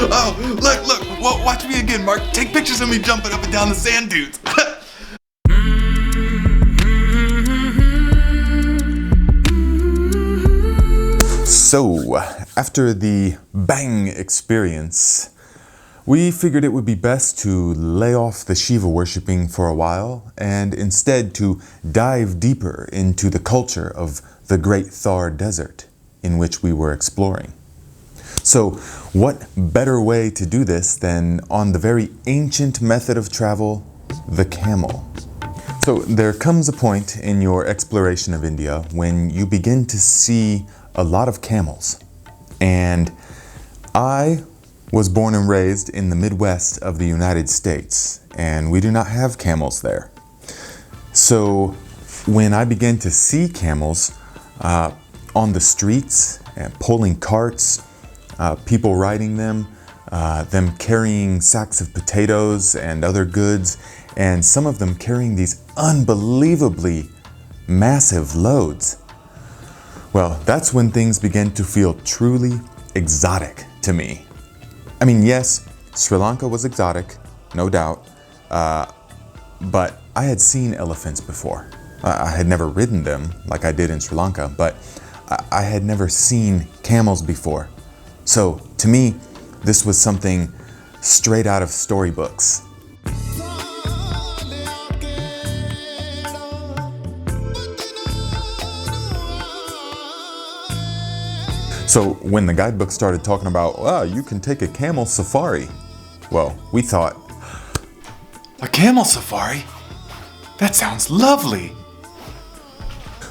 Oh, look, watch me again, Mark. Take pictures of me jumping up and down the sand dunes. So, after the bang experience, we figured it would be best to lay off the Shiva worshipping for a while and instead to dive deeper into the culture of the Great Thar Desert in which we were exploring. So, what better way to do this than on the very ancient method of travel, the camel? So, there comes a point in your exploration of India when you begin to see a lot of camels. And I was born and raised in the Midwest of the United States, and we do not have camels there. So when I began to see camels on the streets and pulling carts, people riding them carrying sacks of potatoes and other goods, and some of them carrying these unbelievably massive loads. Well, that's when things began to feel truly exotic to me. I mean, yes, Sri Lanka was exotic, no doubt, but I had seen elephants before. I had never ridden them like I did in Sri Lanka, but I had never seen camels before. So, to me, this was something straight out of storybooks. So when the guidebook started talking about, wow, you can take a camel safari, well, we thought, a camel safari? That sounds lovely.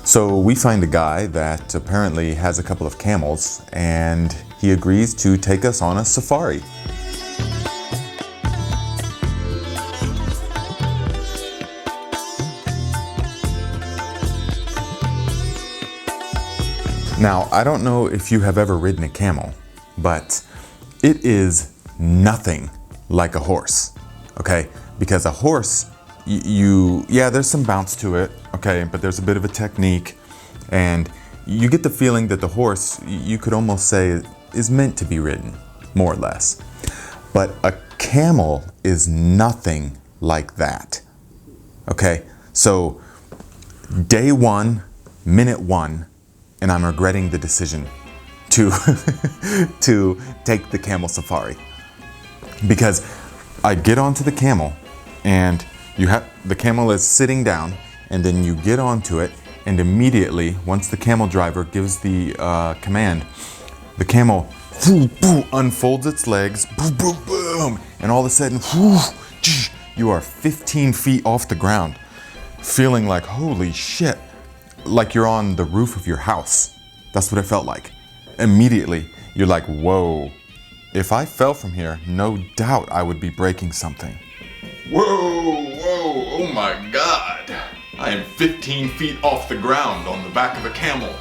So we find a guy that apparently has a couple of camels, and he agrees to take us on a safari. Now, I don't know if you have ever ridden a camel, but it is nothing like a horse, okay? Because a horse, yeah, there's some bounce to it, okay? But there's a bit of a technique, and you get the feeling that the horse, you could almost say, is meant to be ridden, more or less. But a camel is nothing like that, okay? So, day one, minute one, and I'm regretting the decision to to take the camel safari, because I get onto the camel, and the camel is sitting down, and then you get onto it, and immediately once the camel driver gives the command, the camel unfolds its legs, boom, boom, boom, and all of a sudden you are 15 feet off the ground, feeling like holy shit. Like you're on the roof of your house. That's what it felt like. Immediately, you're like, whoa. If I fell from here, no doubt I would be breaking something. Whoa, oh my God. I am 15 feet off the ground on the back of a camel.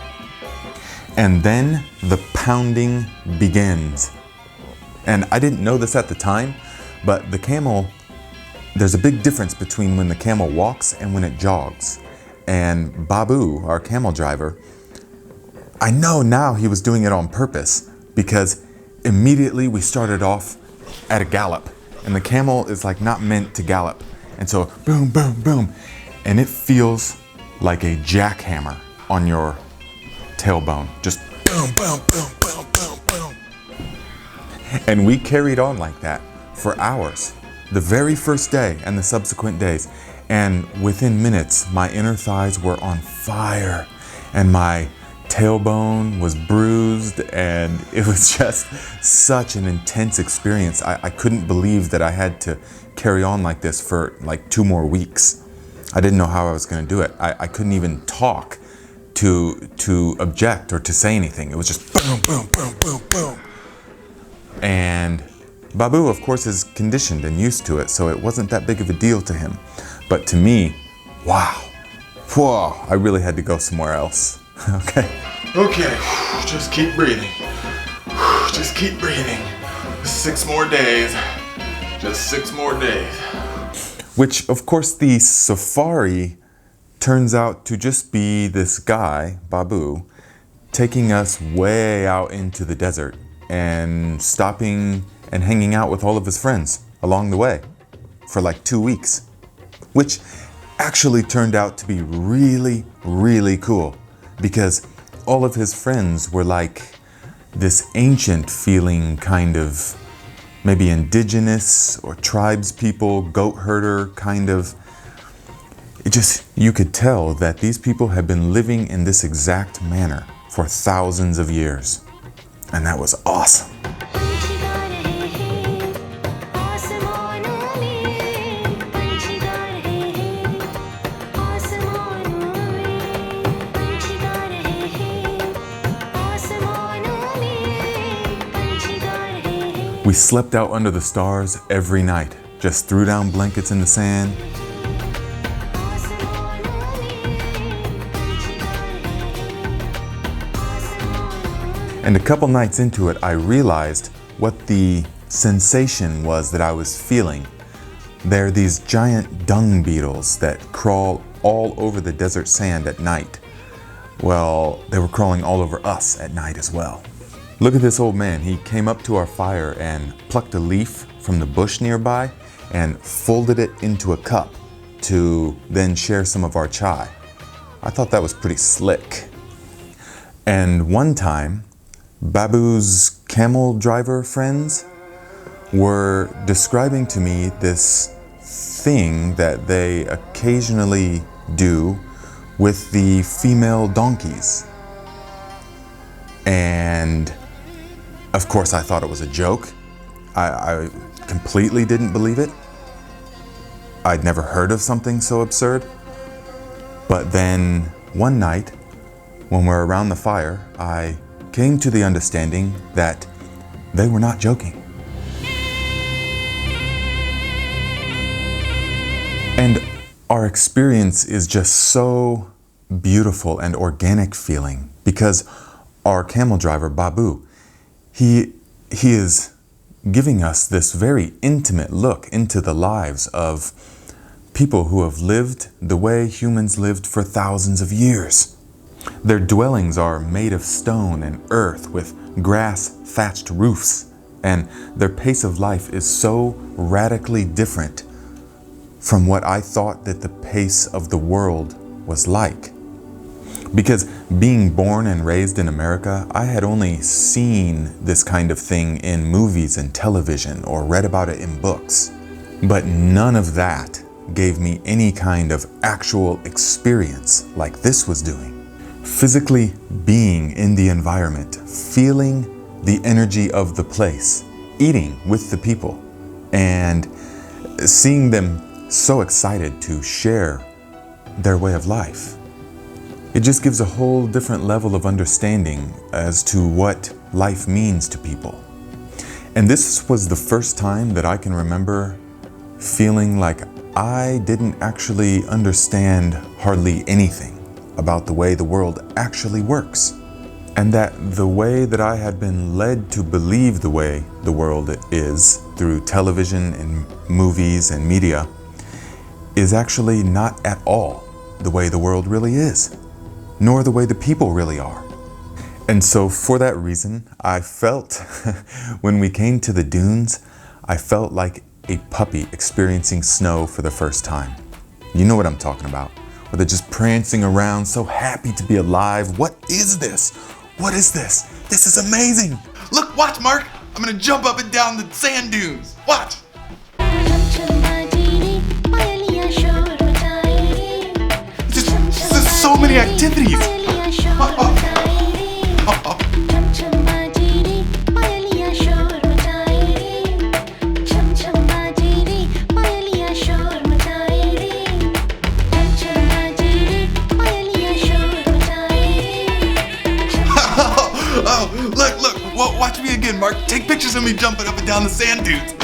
And then the pounding begins. And I didn't know this at the time, but the camel, there's a big difference between when the camel walks and when it jogs. And Babu, our camel driver, I know now he was doing it on purpose, because immediately we started off at a gallop, and the camel is like not meant to gallop. And so boom, boom, boom, and it feels like a jackhammer on your tailbone. Just boom, boom, boom, boom, boom, boom. And we carried on like that for hours, the very first day and the subsequent days. And within minutes, my inner thighs were on fire, and my tailbone was bruised, and it was just such an intense experience. I couldn't believe that I had to carry on like this for like 2 more weeks. I didn't know how I was going to do it. I couldn't even talk to object or to say anything. It was just boom, boom, boom, boom, boom. And Babu, of course, is conditioned and used to it, so it wasn't that big of a deal to him. But to me, wow, whoa, I really had to go somewhere else. Okay, just keep breathing. Just keep breathing. 6 more days. Just 6 more days. Which, of course, the safari turns out to just be this guy, Babu, taking us way out into the desert and stopping and hanging out with all of his friends along the way for like 2 weeks, which actually turned out to be really, really cool because all of his friends were like this ancient feeling kind of maybe indigenous or tribes people, goat herder kind of. You could tell that these people had been living in this exact manner for thousands of years. And that was awesome. We slept out under the stars every night, just threw down blankets in the sand. And a couple nights into it, I realized what the sensation was that I was feeling. They're these giant dung beetles that crawl all over the desert sand at night. Well, they were crawling all over us at night as well. Look at this old man. He came up to our fire and plucked a leaf from the bush nearby and folded it into a cup to then share some of our chai. I thought that was pretty slick. And one time, Babu's camel driver friends were describing to me this thing that they occasionally do with the female donkeys. And of course I thought it was a joke. I completely didn't believe it. I'd never heard of something so absurd. But then one night, when we're around the fire, I came to the understanding that they were not joking. And our experience is just so beautiful and organic feeling because our camel driver, Babu, he is giving us this very intimate look into the lives of people who have lived the way humans lived for thousands of years. Their dwellings are made of stone and earth with grass-thatched roofs, and their pace of life is so radically different from what I thought that the pace of the world was like. Because being born and raised in America, I had only seen this kind of thing in movies and television or read about it in books. But none of that gave me any kind of actual experience like this was doing. Physically being in the environment, feeling the energy of the place, eating with the people, and seeing them so excited to share their way of life. It just gives a whole different level of understanding as to what life means to people. And this was the first time that I can remember feeling like I didn't actually understand hardly anything about the way the world actually works. And that the way that I had been led to believe the way the world is through television and movies and media is actually not at all the way the world really is, nor the way the people really are. And so for that reason, I felt, when we came to the dunes, I felt like a puppy experiencing snow for the first time. You know what I'm talking about. Where they're just prancing around, so happy to be alive. What is this? What is this? This is amazing. Look, watch, Mark. I'm gonna jump up and down the sand dunes. Watch. There's so many activities. Oh, look, watch me again, Mark. Take pictures of me jumping up and down the sand dunes.